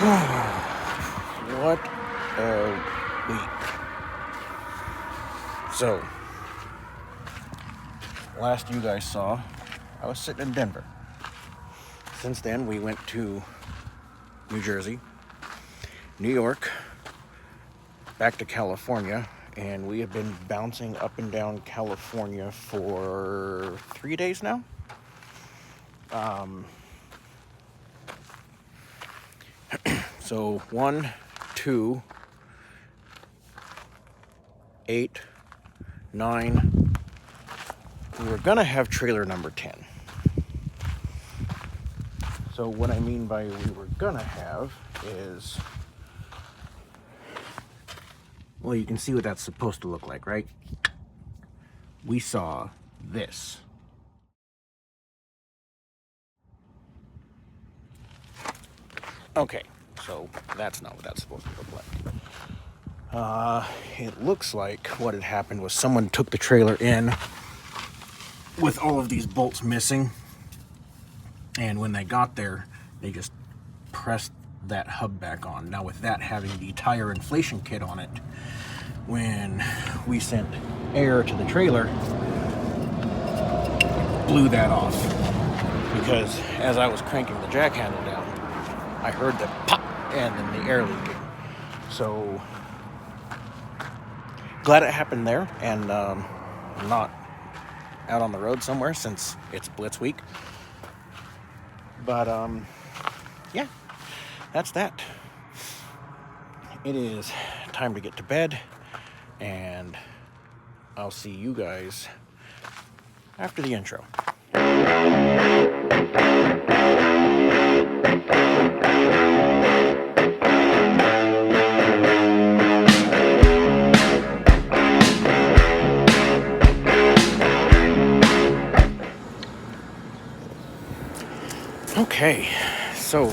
What a week. So, last you guys saw, I was sitting in Denver. Since then, we went to New Jersey, New York, back to California, and we have been bouncing up and down California for 3 days now. So 1, 2, 8, 9. We were gonna have trailer number 10. So what I mean by we were gonna have is, well, you can see what that's supposed to look like, right? We saw this. Okay, so that's not what that's supposed to look like. It looks like what had happened was someone took the trailer in with all of these bolts missing, and when they got there, they just pressed that hub back on. Now, with that having the tire inflation kit on it, when we sent air to the trailer, blew that off. Because as I was cranking the jack handle down, I heard the pop and then the air leaking. So glad it happened there, and not out on the road somewhere since it's Blitz week. But yeah, that's that. It is time to get to bed, and I'll see you guys after the intro. Okay, so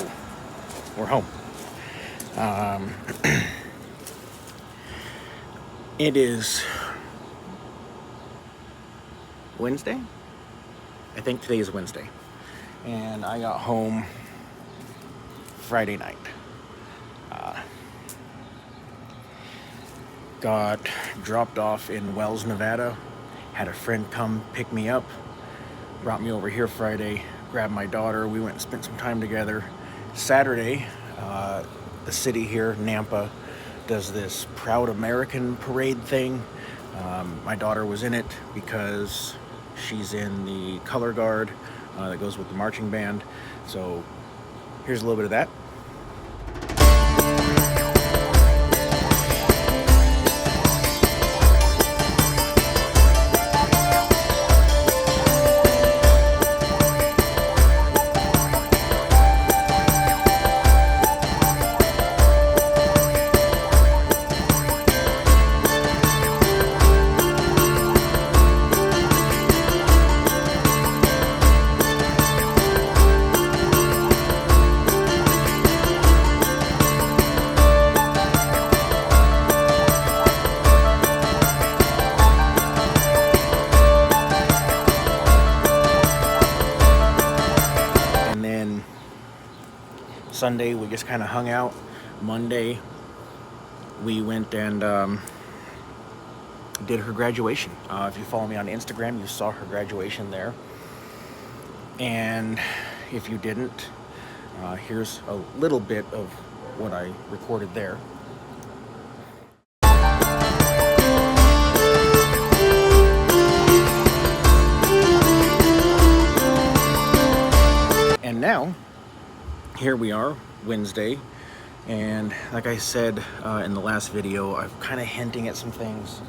we're home. It is Wednesday. I think today is Wednesday. And I got home Friday night. Got dropped off in Wells, Nevada. Had a friend come pick me up. Brought me over here Friday. Grabbed my daughter. We went and spent some time together. Saturday, the city here, Nampa, does this Proud American parade thing. My daughter was in it because she's in the color guard that goes with the marching band. So here's a little bit of that. Sunday, we just kind of hung out. Monday, we went and did her graduation. If you follow me on Instagram, you saw her graduation there. And if you didn't, here's a little bit of what I recorded there. And now, here we are, Wednesday, and like I said in the last video, I'm kind of hinting at some things.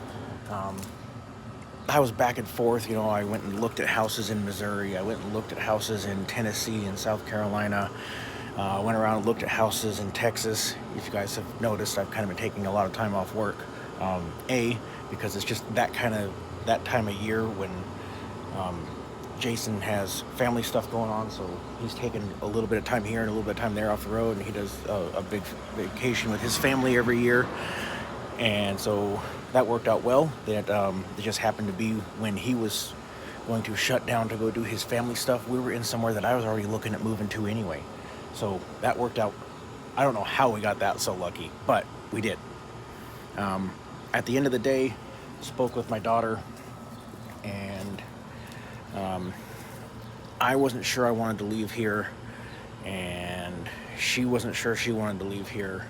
I was back and forth, you know. I went and looked at houses in Missouri, I went and looked at houses in Tennessee and South Carolina, went around and looked at houses in Texas. If you guys have noticed, I've kind of been taking a lot of time off work, because it's just that time of year when Jason has family stuff going on, so he's taking a little bit of time here and a little bit of time there off the road, and he does a big vacation with his family every year. And so that worked out well. That it just happened to be when he was going to shut down to go do his family stuff. We were in somewhere that I was already looking at moving to anyway, so that worked out I don't know how we got that so lucky, but we did. At the end of the day, spoke with my daughter, and I wasn't sure I wanted to leave here, and she wasn't sure she wanted to leave here.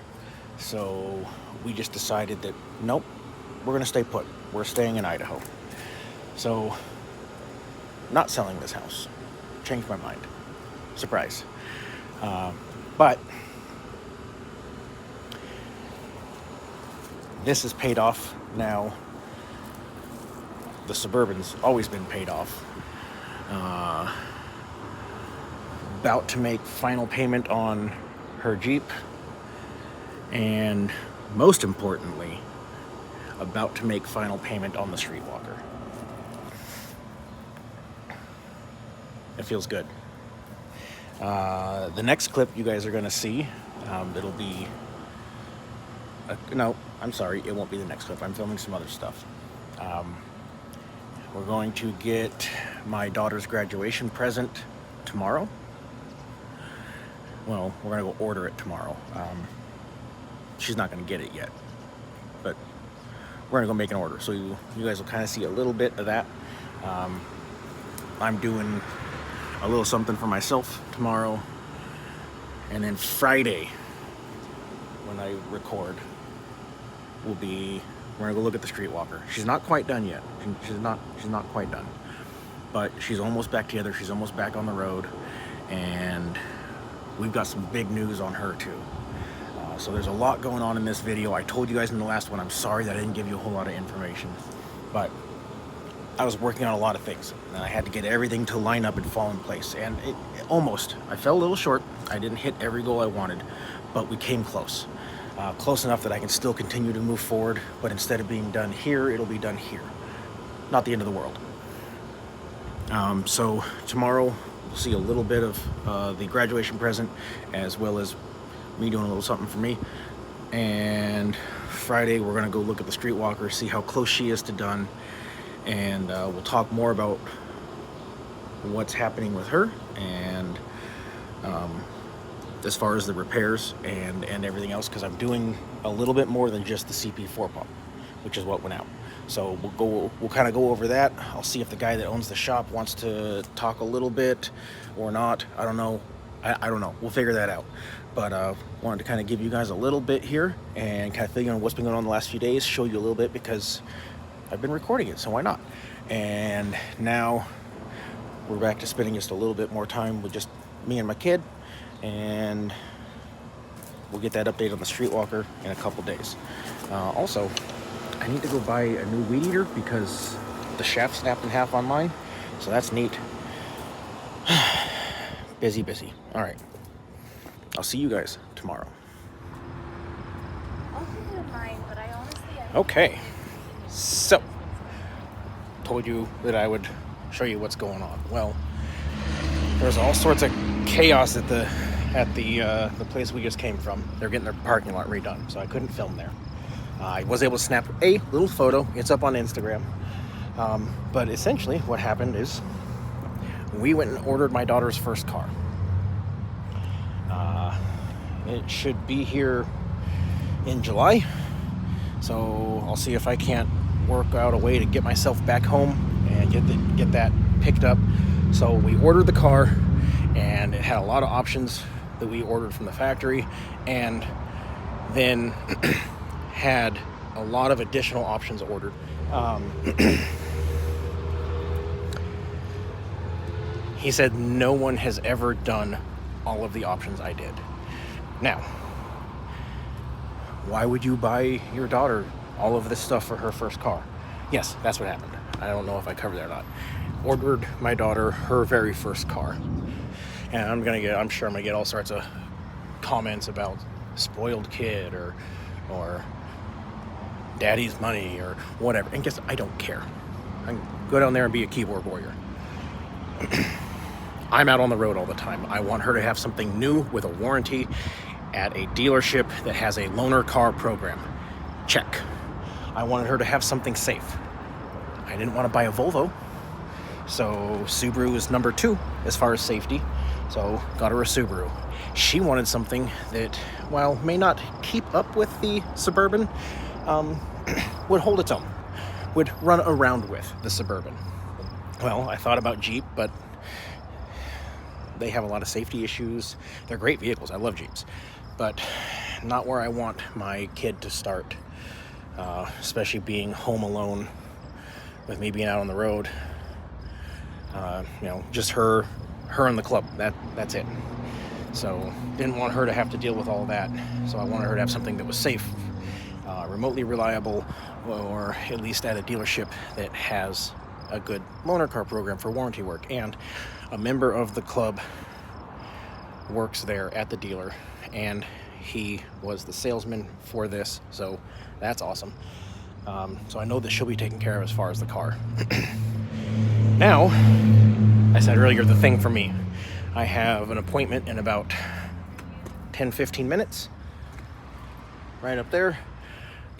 So we just decided that, nope, we're gonna stay put. We're staying in Idaho. So, not selling this house. Changed my mind. Surprise. But this is paid off now. The Suburban's always been paid off. About to make final payment on her Jeep. And most importantly, about to make final payment on the Streetwalker. It feels good. The next clip you guys are going to see, it'll be... no, I'm sorry, it won't be the next clip. I'm filming some other stuff. We're going to get my daughter's graduation present tomorrow. Well, we're going to go order it tomorrow. She's not going to get it yet, but we're going to go make an order. So you guys will kind of see a little bit of that. I'm doing a little something for myself tomorrow. And then Friday, when I record, we're gonna go look at the Streetwalker. She's not quite done yet. She's not quite done. But she's almost back together. She's almost back on the road. And we've got some big news on her too. So there's a lot going on in this video. I told you guys in the last one, I'm sorry that I didn't give you a whole lot of information. But I was working on a lot of things, and I had to get everything to line up and fall in place. And I fell a little short. I didn't hit every goal I wanted, but we came close. Close enough that I can still continue to move forward, but instead of being done here, it'll be done here. Not the end of the world. So tomorrow, we'll see a little bit of the graduation present, as well as me doing a little something for me. And Friday, we're gonna go look at the Streetwalker, see how close she is to done. And we'll talk more about what's happening with her, and as far as the repairs and everything else, because I'm doing a little bit more than just the CP4 pump, which is what went out. So we'll kind of go over that. I'll see if the guy that owns the shop wants to talk a little bit or not. I don't know. I don't know. We'll figure that out. But wanted to kind of give you guys a little bit here and kind of figure out what's been going on the last few days, show you a little bit, because I've been recording it, so why not? And now we're back to spending just a little bit more time with just me and my kid, and we'll get that update on the Streetwalker in a couple days. Also, I need to go buy a new weed eater because the shaft snapped in half on mine, so that's neat. Busy. All right. I'll see you guys tomorrow. I'll keep it in mind, but I honestly... Okay. So, told you that I would show you what's going on. Well, there's all sorts of chaos at the place we just came from. They're getting their parking lot redone, so I couldn't film there. I was able to snap a little photo. It's up on Instagram. But essentially, what happened is we went and ordered my daughter's first car. It should be here in July, so I'll see if I can't work out a way to get myself back home and get that picked up. So we ordered the car, and it had a lot of options that we ordered from the factory, and then had a lot of additional options ordered. He said no one has ever done all of the options I did. Now, why would you buy your daughter all of this stuff for her first car? Yes, that's what happened. I don't know if I covered that or not. Ordered my daughter her very first car. And I'm sure I'm gonna get all sorts of comments about spoiled kid or daddy's money or whatever. And guess I don't care. I can go down there and be a keyboard warrior. I'm out on the road all the time. I want her to have something new with a warranty at a dealership that has a loaner car program. Check. I wanted her to have something safe. I didn't want to buy a Volvo, so Subaru is number 2 as far as safety. So got her a Subaru. She wanted something that, while may not keep up with the Suburban, would hold its own, would run around with the Suburban. Well, I thought about Jeep, but they have a lot of safety issues. They're great vehicles. I love Jeeps, but not where I want my kid to start, especially being home alone with me being out on the road. Just her and the club. That's it. So didn't want her to have to deal with all that. So I wanted her to have something that was safe, remotely reliable, or at least at a dealership that has a good loaner car program for warranty work. And a member of the club works there at the dealer, and he was the salesman for this, so that's awesome. So I know that she'll be taken care of as far as the car. Now, I said earlier, the thing for me, I have an appointment in about 10-15 minutes right up there.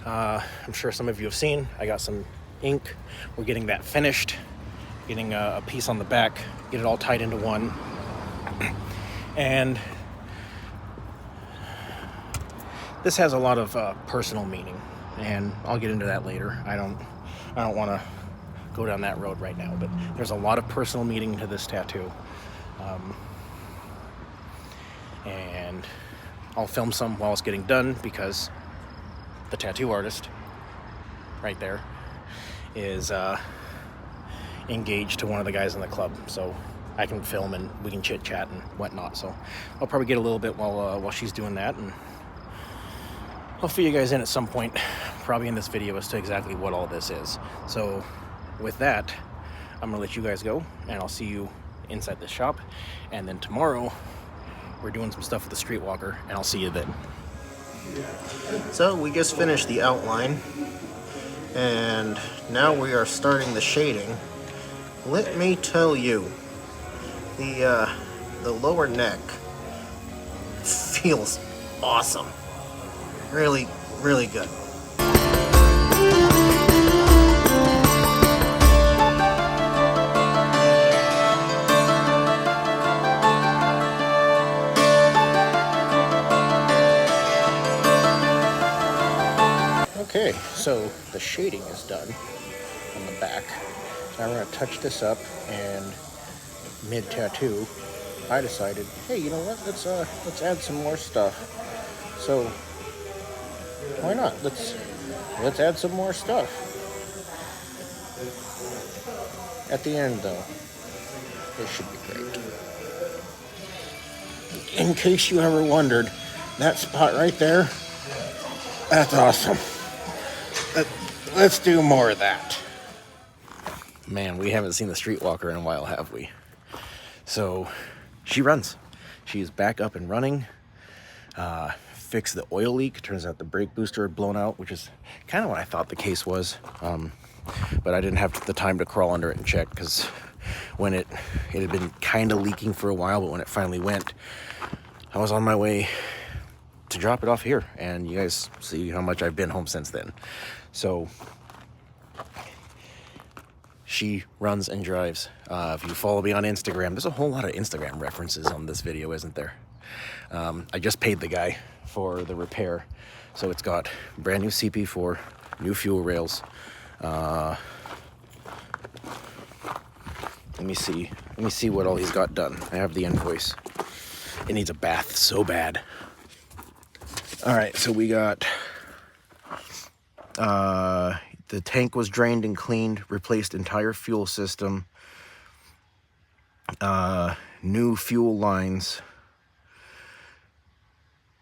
I'm sure some of you have seen, I got some ink. We're getting that finished, getting a piece on the back, get it all tied into one. And this has a lot of personal meaning, and I'll get into that later. I don't want to go down that road right now, but there's a lot of personal meaning to this tattoo. And I'll film some while it's getting done, because the tattoo artist right there is engaged to one of the guys in the club, so I can film and we can chit chat and whatnot. So I'll probably get a little bit while she's doing that, and I'll fill you guys in at some point, probably in this video, as to exactly what all this is. So with that, I'm gonna let you guys go, and I'll see you inside the shop. And then tomorrow we're doing some stuff with the Streetwalker, and I'll see you then. So we just finished the outline, and now we are starting the shading. Let me tell you, the lower neck feels awesome. Really, really good. Okay, so the shading is done on the back. Now we're gonna touch this up, and mid-tattoo, I decided, hey, you know what? Let's add some more stuff. So why not? Let's add some more stuff. At the end, though, it should be great. In case you ever wondered, that spot right there, that's awesome. Let's do more of that. Man, we haven't seen the Streetwalker in a while, have we? So she runs. She's back up and running. Fixed the oil leak. Turns out the brake booster had blown out, which is kind of what I thought the case was. But I didn't have the time to crawl under it and check, because when it had been kind of leaking for a while, but when it finally went, I was on my way to drop it off here, and you guys see how much I've been home since then. So she runs and drives. If you follow me on Instagram, there's a whole lot of Instagram references on this video, isn't there? I just paid the guy for the repair, so it's got brand new CP4, new fuel rails. Let me see what all he's got done. I have the invoice. It needs a bath so bad. All right, so we got the tank was drained and cleaned, replaced entire fuel system, new fuel lines.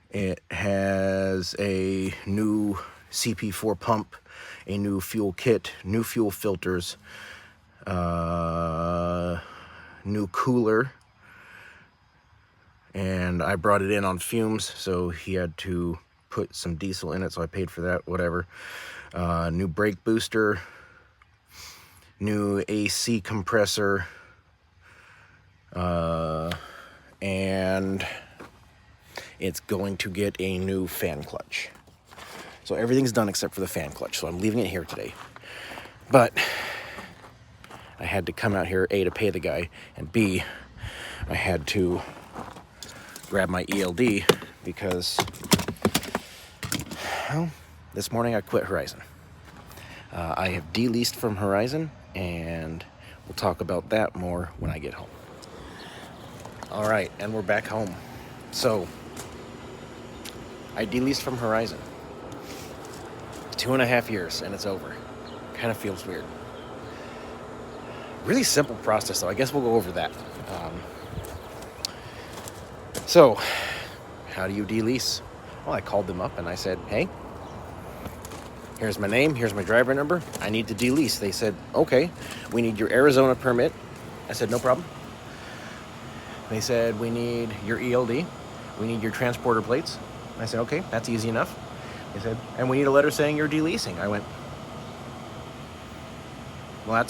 It has a new CP4 pump, a new fuel kit, new fuel filters, new cooler, and I brought it in on fumes, so he had to put some diesel in it, so I paid for that, whatever. New brake booster, new AC compressor, and it's going to get a new fan clutch. So everything's done except for the fan clutch, so I'm leaving it here today. But I had to come out here, A, to pay the guy, and B, I had to grab my ELD because, well, this morning I quit Horizon. I have de-leased from Horizon, and we'll talk about that more when I get home. All right, and we're back home. So, I de-leased from Horizon. 2.5 years, and it's over. Kind of feels weird. Really simple process, though. I guess we'll go over that. So, how do you de-lease? Well, I called them up and I said, hey, here's my name, here's my driver number, I need to de-lease. They said, okay, we need your Arizona permit. I said, no problem. They said, we need your ELD, we need your transporter plates. I said, okay, that's easy enough. They said, and we need a letter saying you're de-leasing. I went, well,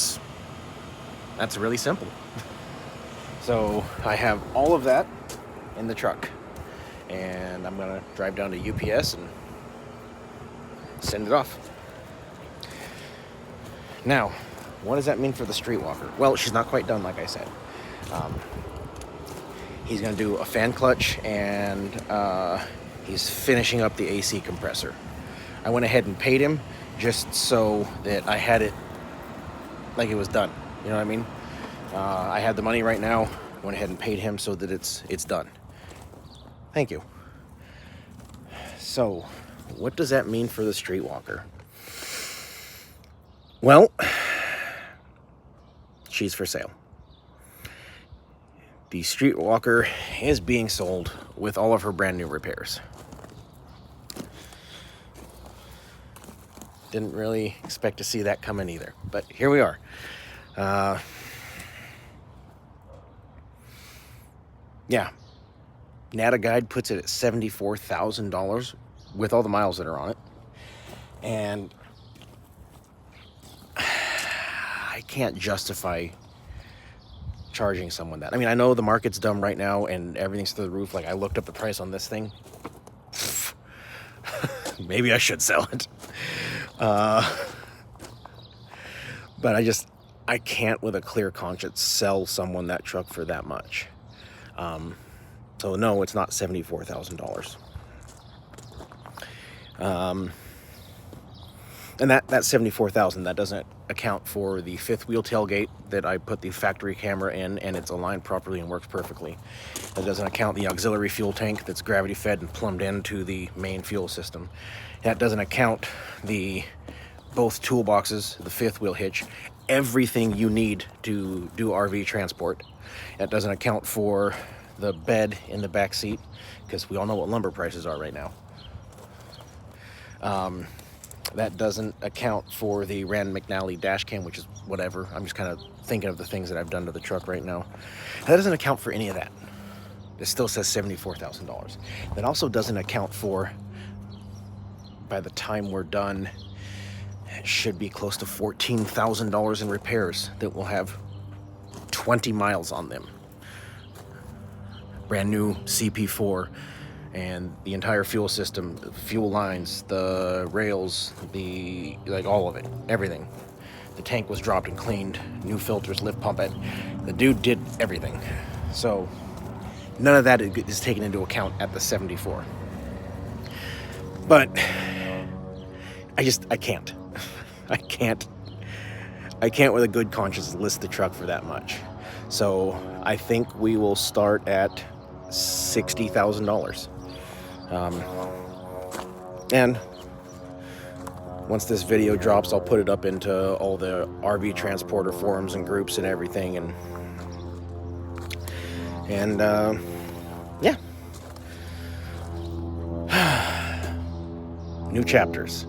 that's really simple. So I have all of that in the truck, and I'm gonna drive down to UPS and send it off. Now, what does that mean for the streetwalker? Well, she's not quite done, like I said. He's gonna do a fan clutch, and he's finishing up the AC compressor. I went ahead and paid him just so that I had it like it was done. You know what I mean? I have the money right now. Went ahead and paid him so that it's done. Thank you. So, what does that mean for the streetwalker? Well, she's for sale. The streetwalker is being sold with all of her brand new repairs. Didn't really expect to see that coming either, but here we are. Yeah, NATA Guide puts it at $74,000 with all the miles that are on it, and I can't justify charging someone that. I mean, I know the market's dumb right now and everything's through the roof. Like, I looked up the price on this thing. Maybe I should sell it. But I can't with a clear conscience sell someone that truck for that much. So no, it's not $74,000. And that $74,000, that doesn't account for the fifth wheel tailgate that I put the factory camera in, and it's aligned properly and works perfectly. That doesn't account the auxiliary fuel tank that's gravity fed and plumbed into the main fuel system. That doesn't account the both toolboxes, the fifth wheel hitch, everything you need to do RV transport. That doesn't account for the bed in the back seat, because we all know what lumber prices are right now. That doesn't account for the Rand McNally dash cam, which is whatever. I'm just kind of thinking of the things that I've done to the truck right now. That doesn't account for any of that. It still says $74,000. That also doesn't account for, by the time we're done, it should be close to $14,000 in repairs that will have 20 miles on them. Brand new CP4, and the entire fuel system, the fuel lines, the rails, like all of it, everything. The tank was dropped and cleaned, new filters, lift pump. The dude did everything. So none of that is taken into account at the 74. But I can't. I can't with a good conscience list the truck for that much. So I think we will start at $60,000. And once this video drops, I'll put it up into all the RV transporter forums and groups and everything, and yeah. New chapters.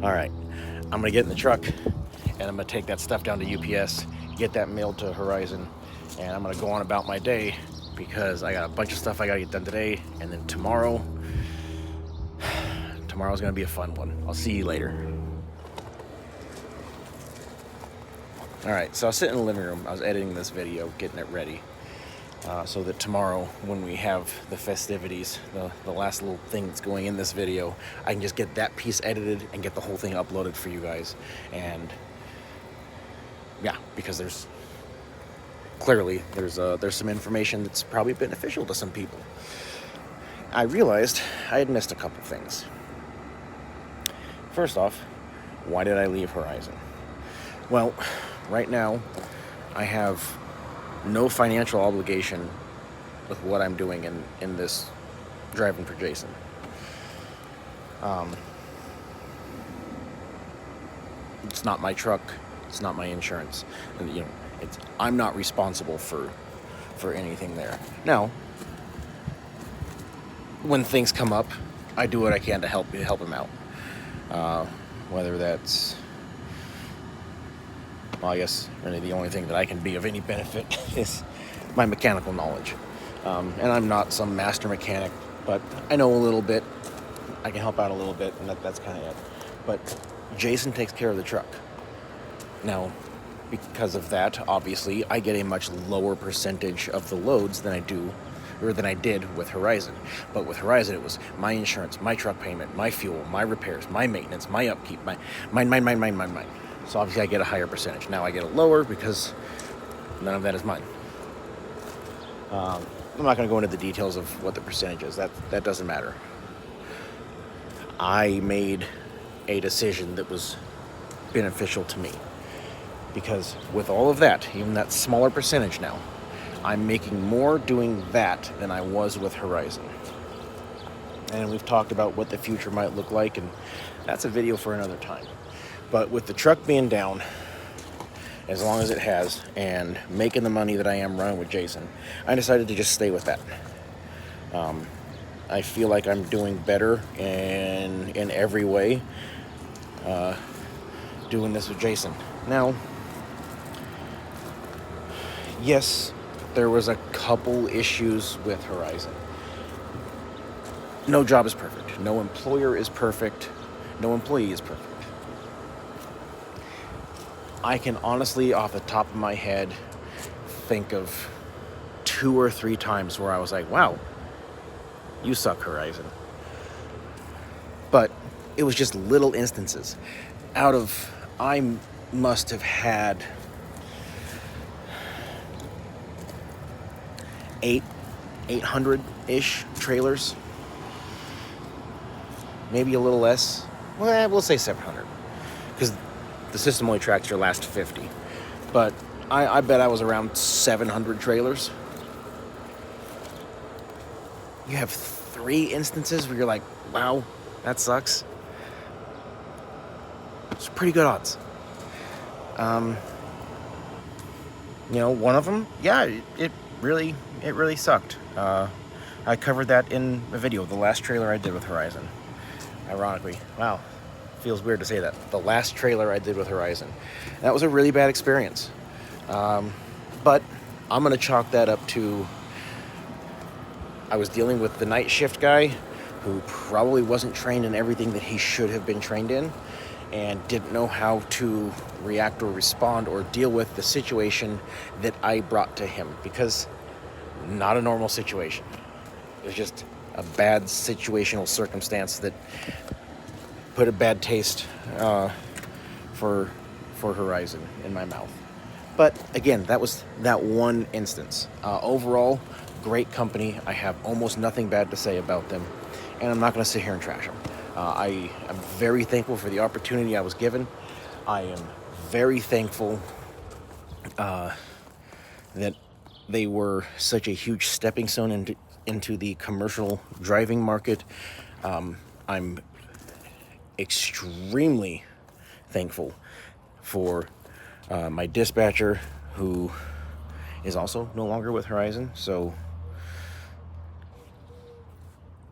All right, I'm gonna get in the truck and I'm gonna take that stuff down to UPS, get that mailed to Horizon, and I'm gonna go on about my day, because I got a bunch of stuff I gotta get done today, and then tomorrow's gonna be a fun one. I'll see you later. All right, so I was sitting in the living room. I was editing this video, getting it ready, so that tomorrow, when we have the festivities, the last little thing that's going in this video, I can just get that piece edited and get the whole thing uploaded for you guys. And yeah, because there's clearly there's some information that's probably beneficial to some people. I realized I had missed a couple things. First off, why did I leave Horizon? Well, right now, I have no financial obligation with what I'm doing in this driving for Jason. It's not my truck. It's not my insurance. And, you know, I'm not responsible for anything there. Now, when things come up, I do what I can to help him out. Whether that's, well, I guess really the only thing that I can be of any benefit is my mechanical knowledge. And I'm not some master mechanic, but I know a little bit. I can help out a little bit, and that's kind of it. But Jason takes care of the truck. Now, because of that, obviously, I get a much lower percentage of the loads than I did with Horizon. But with Horizon, it was my insurance, my truck payment, my fuel, my repairs, my maintenance, my upkeep, mine. So obviously I get a higher percentage. Now I get a lower because none of that is mine. I'm not going to go into the details of what the percentage is. That doesn't matter. I made a decision that was beneficial to me. Because with all of that, even that smaller percentage now, I'm making more doing that than I was with Horizon. And we've talked about what the future might look like, and that's a video for another time. But with the truck being down, as long as it has, and making the money that I am running with Jason, I decided to just stay with that. I feel like I'm doing better in every way doing this with Jason. Now, yes, there was a couple issues with Horizon. No job is perfect. No employer is perfect. No employee is perfect. I can honestly, off the top of my head, think of 2 or 3 times where I was like, wow, you suck, Horizon. But it was just little instances. I must have had 800-ish trailers. Maybe a little less. Well, we'll say 700. Because the system only tracks your last 50. But I bet I was around 700 trailers. You have 3 instances where you're like, wow, that sucks. It's pretty good odds. One of them, yeah, it really sucked. I covered that in a video, the last trailer I did with Horizon. Ironically, wow, feels weird to say that. The last trailer I did with Horizon. That was a really bad experience. But I'm going to chalk that up to, I was dealing with the night shift guy who probably wasn't trained in everything that he should have been trained in, and didn't know how to react or respond or deal with the situation that I brought to him, because not a normal situation. It was just a bad situational circumstance that put a bad taste for Horizon in my mouth. But again, that was that one instance. Overall, great company. I have almost nothing bad to say about them, and I'm not going to sit here and trash them. I am very thankful for the opportunity I was given. I am very thankful that they were such a huge stepping stone into the commercial driving market. I'm extremely thankful for my dispatcher, who is also no longer with Horizon. So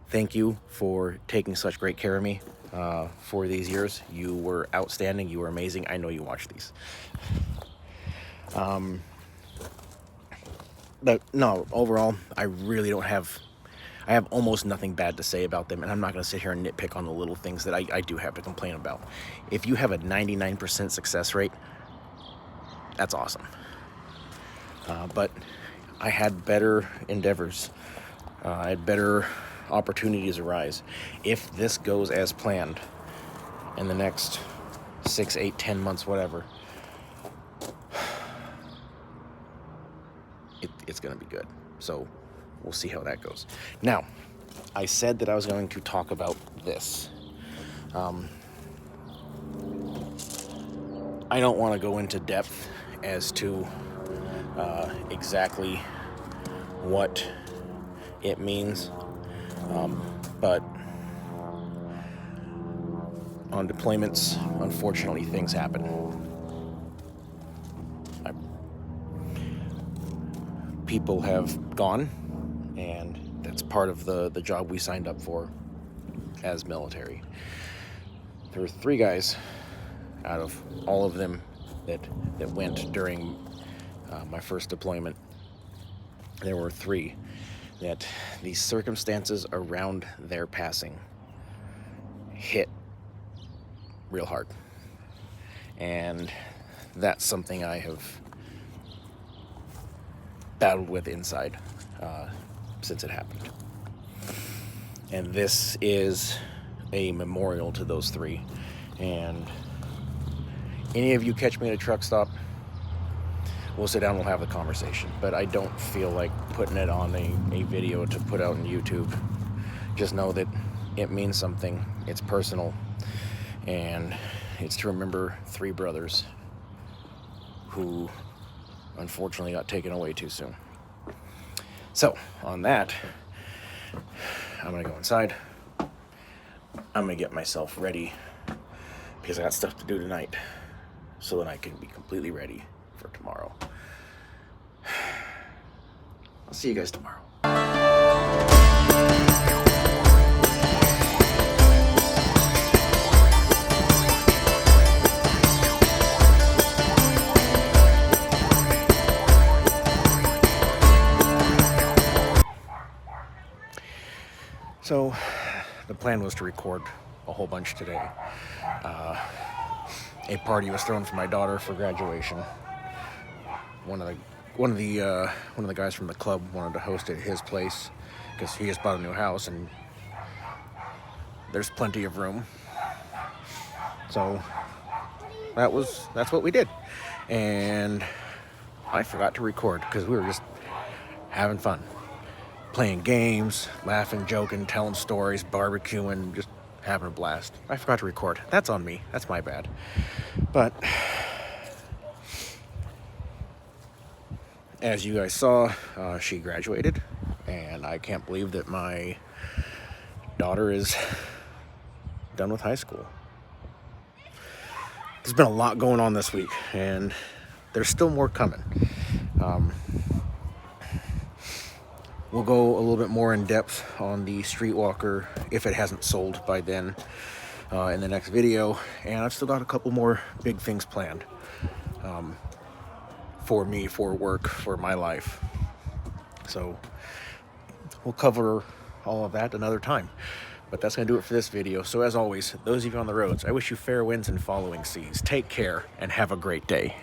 thank you for taking such great care of me for these years. You were outstanding. You were amazing. I know you watched these. But no, overall, I have almost nothing bad to say about them, and I'm not going to sit here and nitpick on the little things that I do have to complain about. If you have a 99% success rate, that's awesome. But I had better endeavors. I had better opportunities arise. If this goes as planned in the next 6, 8, 10 months, whatever, it's going to be good. So we'll see how that goes. Now, I said that I was going to talk about this. I don't want to go into depth as to exactly what it means, but on deployments, unfortunately, things happen. People have gone, and that's part of the job we signed up for as military. There were 3 guys out of all of them that went during my first deployment. There were 3 that the circumstances around their passing hit real hard. And that's something I have battled with inside since it happened. And this is a memorial to those 3. And any of you catch me at a truck stop, we'll sit down, we'll have the conversation. But I don't feel like putting it on a video to put out on YouTube. Just know that it means something. It's personal. And it's to remember 3 brothers who unfortunately got taken away too soon. So, on that, I'm going to go inside. I'm going to get myself ready because I got stuff to do tonight so that I can be completely ready for tomorrow. I'll see you guys tomorrow. So, the plan was to record a whole bunch today. A party was thrown for my daughter for graduation. One of the guys from the club wanted to host it at his place because he just bought a new house and there's plenty of room. So that's what we did. And I forgot to record because we were just having fun. Playing games, laughing, joking, telling stories, barbecuing, just having a blast. I forgot to record. That's on me. That's my bad. But as you guys saw, she graduated, and I can't believe that my daughter is done with high school. There's been a lot going on this week, and there's still more coming. We'll go a little bit more in depth on the Streetwalker if it hasn't sold by then in the next video. And I've still got a couple more big things planned for me, for work, for my life. So we'll cover all of that another time. But that's going to do it for this video. So as always, those of you on the roads, I wish you fair winds and following seas. Take care and have a great day.